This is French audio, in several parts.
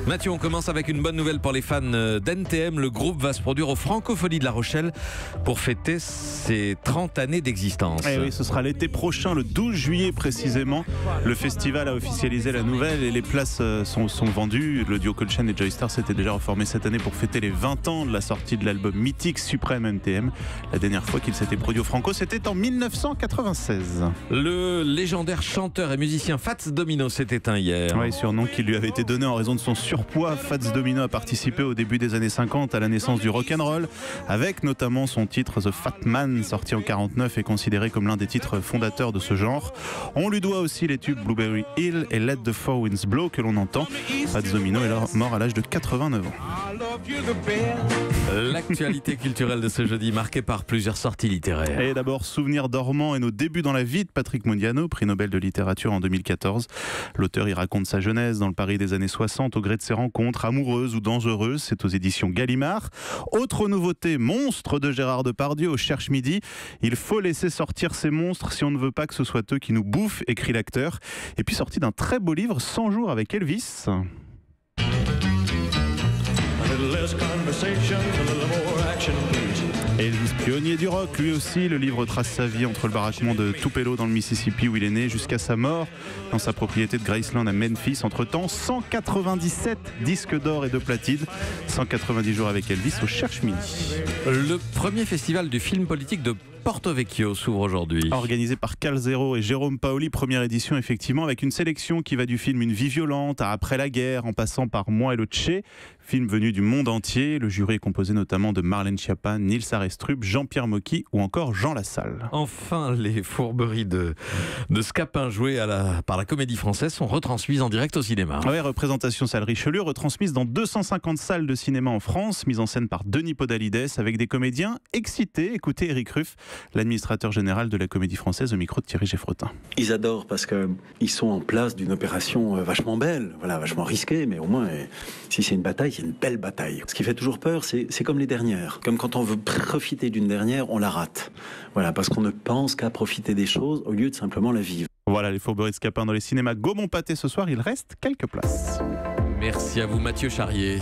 Mathieu, on commence avec une bonne nouvelle pour les fans d'NTM. Le groupe va se produire aux Francopholies de La Rochelle pour fêter ses 30 années d'existence. Eh oui, ce sera l'été prochain, le 12 juillet précisément. Le festival a officialisé la nouvelle et les places sont vendues. Le duo Colchen et Joystar s'était déjà reformé cette année pour fêter les 20 ans de la sortie de l'album mythique Suprême NTM. La dernière fois qu'il s'était produit au Franco, c'était en 1996. Le légendaire chanteur et musicien Fats Domino s'est éteint hier. Oui, surnom qui lui avait été donné en raison de son surpoids. Fats Domino a participé au début des années 50 à la naissance du rock'n'roll, avec notamment son titre The Fat Man, sorti en 49 et considéré comme l'un des titres fondateurs de ce genre. On lui doit aussi les tubes Blueberry Hill et Let the Four Winds Blow que l'on entend. Fats Domino est mort à l'âge de 89 ans. L'actualité culturelle de ce jeudi marquée par plusieurs sorties littéraires. Et d'abord, Souvenirs dormants et nos débuts dans la vie de Patrick Modiano, prix Nobel de littérature en 2014. L'auteur y raconte sa jeunesse dans le Paris des années 60 au gré de ses rencontres amoureuses ou dangereuses. C'est aux éditions Gallimard. Autre nouveauté, Monstres de Gérard Depardieu au Cherche Midi. Il faut laisser sortir ces monstres si on ne veut pas que ce soit eux qui nous bouffent, écrit l'acteur. Et puis sorti d'un très beau livre, 100 jours avec Elvis. Elvis, pionnier du rock, lui aussi. Le livre trace sa vie entre le baraquement de Tupelo dans le Mississippi où il est né jusqu'à sa mort dans sa propriété de Graceland à Memphis. Entre-temps, 197 disques d'or et de platine. 190 jours avec Elvis au Cherche Midi. Le premier festival du film politique de Porto Vecchio s'ouvre aujourd'hui. Organisé par Calzero et Jérôme Paoli, première édition effectivement, avec une sélection qui va du film Une vie violente à Après la guerre, en passant par Moi et le Tché, film venu du monde entier. Le jury est composé notamment de Marlène Schiappa, Nils Arestrup, Jean-Pierre Mocky ou encore Jean Lassalle. Enfin, les fourberies de Scapin jouées par la Comédie Française sont retransmises en direct au cinéma. Oui, représentation salle Richelieu, retransmise dans 250 salles de cinéma en France, mise en scène par Denis Podalides avec des comédiens excités. Écoutez Éric Ruff, l'administrateur général de la Comédie Française au micro de Thierry Geffrotin. Ils adorent parce qu'ils sont en place d'une opération vachement belle, voilà, vachement risquée, mais au moins, si c'est une bataille, c'est une belle bataille. Ce qui fait toujours peur, c'est comme les dernières. Comme quand on veut profiter d'une dernière, on la rate. Voilà, parce qu'on ne pense qu'à profiter des choses au lieu de simplement la vivre. Voilà les fourberies de Scapin dans les cinémas Gaumont-Pâté ce soir, il reste quelques places. Merci à vous Mathieu Charrier.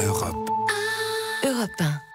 Europe 1.